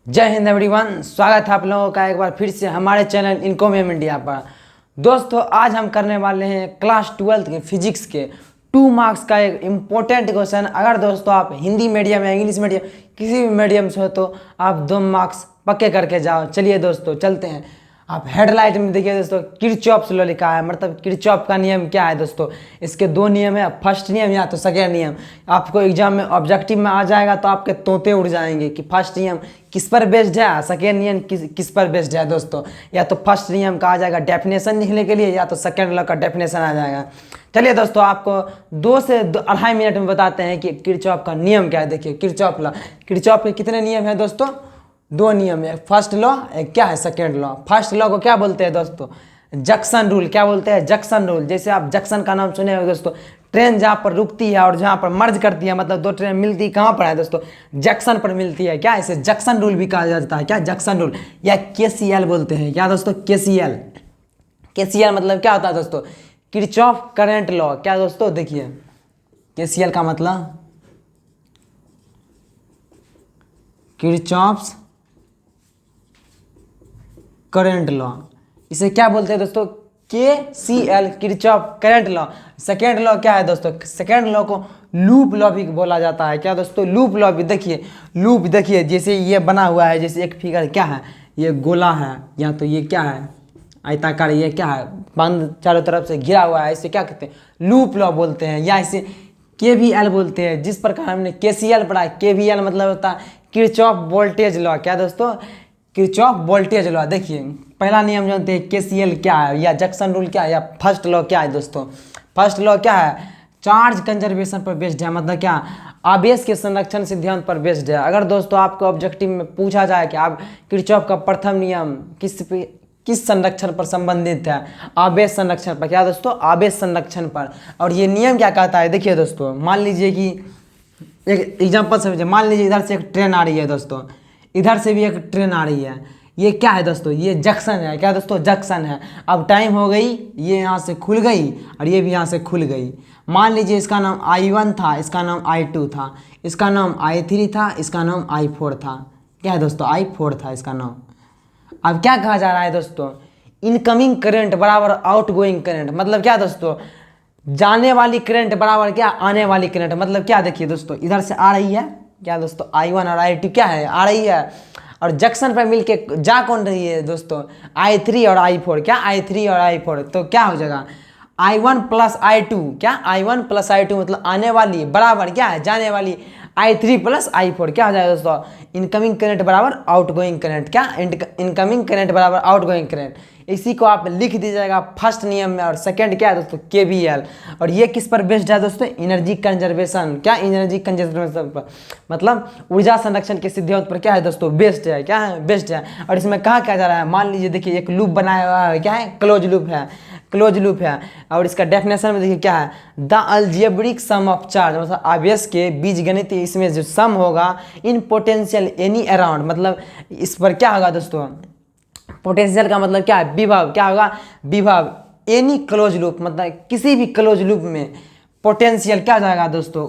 जय हिंद एवरीवन, स्वागत है आप लोगों का एक बार फिर से हमारे चैनल इनकॉम इंडिया पर। दोस्तों आज हम करने वाले हैं क्लास 12 के फिजिक्स के 2 मार्क्स का एक इम्पोर्टेंट क्वेश्चन। अगर दोस्तों आप हिंदी मीडियम या इंग्लिश मीडियम किसी भी मीडियम से हो तो आप 2 मार्क्स पक्के करके जाओ। चलिए दोस्तों चलते हैं। आप हेडलाइट में देखिए दोस्तों, किरचॉफ्स लॉ लिखा है, मतलब किरचॉफ का नियम क्या है दोस्तों। इसके 2 नियम है, फर्स्ट नियम या तो सेकेंड नियम। आपको एग्जाम में ऑब्जेक्टिव में आ जाएगा तो आपके तोते उड़ जाएंगे कि फर्स्ट नियम किस पर बेस्ड है, सेकेंड नियम किस पर बेस्ड है दोस्तों। या तो फर्स्ट नियम का आ जाएगा डेफिनेशन लिखने के लिए, या तो सेकेंड लॉ का डेफिनेशन आ जाएगा। चलिए दोस्तों आपको 2 से 2.5 मिनट में बताते हैं कि किरचॉफ का नियम क्या है। देखिए किरचॉफ लॉ, किरचॉफ के कितने नियम है दोस्तों? 2 नियम है, फर्स्ट लॉ एक क्या है सेकेंड लॉ। फर्स्ट लॉ को क्या बोलते हैं दोस्तों? Junction rule. क्या बोलते हैं? Junction rule. जैसे आप जंक्शन का नाम सुने होंगे दोस्तों, ट्रेन जहाँ पर रुकती है और जहाँ पर मर्ज करती है, मतलब 2 ट्रेन मिलती है, कहाँ पर है दोस्तों? जंक्शन पर मिलती है। क्या इसे जंक्शन रूल भी कहा जाता है? क्या जंक्शन रूल या KCL बोलते हैं। क्या दोस्तों? KCL। KCL मतलब क्या होता है दोस्तों? Kirchhoff current law. क्या दोस्तों? देखिए KCL का मतलब किरचॉफ्स करंट लॉ। इसे क्या बोलते हैं दोस्तों? KCL, Kirchhoff current law. Second law क्या है दोस्तों? सेकेंड लॉ को लूप लॉ भी बोला जाता है। क्या दोस्तों? लूप लॉ भी। देखिए लूप, देखिए जैसे ये बना हुआ है, जैसे एक फिगर क्या है, ये गोला है, या तो ये क्या है आयताकार, ये क्या है बंद चारों तरफ से घिरा हुआ है, इसे क्या कहते हैं? लूप लॉ बोलते हैं, या इसे KVL बोलते हैं। जिस प्रकार हमने KCL पढ़ा है, KVL मतलब होता है किरचॉफ वोल्टेज लॉ। क्या दोस्तों? Kirchhoff voltage law. देखिए पहला नियम जानते हैं KCL क्या है, या जंक्शन रूल क्या है, या फर्स्ट लॉ क्या है दोस्तों? फर्स्ट लॉ क्या है? चार्ज कंजर्वेशन पर बेस्ड है, मतलब क्या? आवेश के संरक्षण सिद्धांत पर बेस्ड है। अगर दोस्तों आपको ऑब्जेक्टिव में पूछा जाए कि आप किरचॉफ का प्रथम नियम किस संरक्षण पर संबंधित है? आवेश संरक्षण पर। क्या दोस्तों? आवेश संरक्षण पर। और ये नियम क्या कहता है? देखिए दोस्तों, मान लीजिए कि एक एग्जाम्पल समझिए। मान लीजिए इधर से एक ट्रेन आ रही है दोस्तों, इधर से भी एक ट्रेन आ रही है। ये क्या है दोस्तों? ये जंक्शन है। क्या दोस्तों? जंक्शन है। अब टाइम हो गई, ये यहाँ से खुल गई और ये भी यहाँ से खुल गई। मान लीजिए इसका नाम I1 था, इसका नाम I2 था, इसका नाम I3 था, इसका नाम I4 था। क्या है दोस्तों? I4 था इसका नाम। अब क्या कहा जा रहा है दोस्तों? इनकमिंग करंट बराबर आउटगोइंग करंट। मतलब क्या दोस्तों? जाने वाली करंट बराबर क्या? आने वाली करंट। मतलब क्या? देखिए दोस्तों, इधर से आ रही है क्या दोस्तों? I1 और I2 क्या है? आ रही है, और जंक्शन पर मिलके जा कौन रही है दोस्तों? I3 और I4। क्या? I3 और I4। तो क्या हो जाएगा? I1 plus I2। क्या? I1 प्लस I2 मतलब आने वाली बराबर क्या है? जाने वाली I3 प्लस I4। क्या हो जाएगा दोस्तों? इनकमिंग करंट बराबर आउटगोइंग करंट। क्या? इनकमिंग करंट बराबर आउटगोइंग करंट। इसी को आप लिख दीजिएगा फर्स्ट नियम में। और सेकंड क्या है दोस्तों? KVL। और ये किस पर बेस्ड है दोस्तों? Energy conservation. क्या? एनर्जी कंजर्वेशन पर, मतलब ऊर्जा संरक्षण के सिद्धांत पर क्या है दोस्तों? बेस्ड है। क्या है? बेस्ड है। और इसमें कहा क्या जा रहा है? मान लीजिए देखिए एक लूप बनाया हुआ है। क्या है? क्लोज लूप है, क्लोज लूप है। और इसका डेफिनेशन में देखिए क्या है? The algebraic sum of charge, मतलब आवेश के बीजगणित इसमें जो सम होगा इन पोटेंशियल एनी अराउंड। मतलब इस पर क्या होगा दोस्तों? पोटेंशियल का मतलब क्या है? विभव। क्या होगा? विभव। एनी क्लोज लूप, मतलब किसी भी क्लोज लूप में पोटेंशियल क्या हो जाएगा दोस्तों?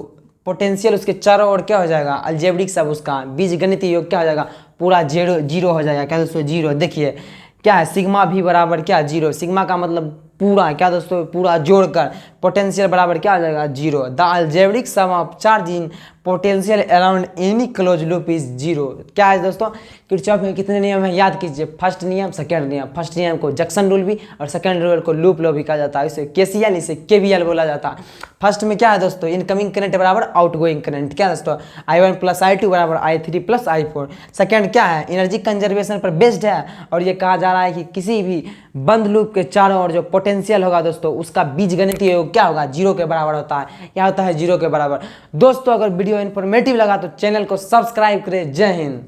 पोटेंशियल उसके चारों ओर क्या हो जाएगा? अलजेब्रिक सब उसका बीजगणितीय योग क्या हो जाएगा? पूरा जीरो हो जाएगा। क्या दोस्तों? जीरो। देखिए क्या है? सिग्मा भी बराबर क्या? जीरो। सिग्मा का मतलब पूरा। क्या दोस्तों? पूरा जोड़कर पोटेंशियल बराबर क्या हो जाएगा? Zero. The algebraic sum of charge in potential around any close loop is zero. क्या है दोस्तों? किरचॉफ में कितने नियम है? याद कीजिए, फर्स्ट नियम, सेकेंड नियम। फर्स्ट नियम को जंक्शन रूल भी और सेकेंड रूल को लूप लॉ भी कहा जाता है। इसे KCL, इसे KVL बोला जाता है। फर्स्ट में क्या है दोस्तों? इनकमिंग करंट बराबर आउटगोइंग करंट। क्या दोस्तों? I1 प्लस I2 बराबर I3 प्लस I4। सेकेंड क्या है? एनर्जी कंजर्वेशन पर बेस्ड है। और ये कहा जा रहा है कि किसी भी बंद लूप के चारों ओर जो पोटेंशियल होगा दोस्तों, उसका बीजगणितीय योग क्या होगा? जीरो के बराबर होता है। क्या होता है? जीरो के बराबर। दोस्तों अगर वीडियो इन्फॉर्मेटिव लगा तो चैनल को सब्सक्राइब करें। जय हिंद।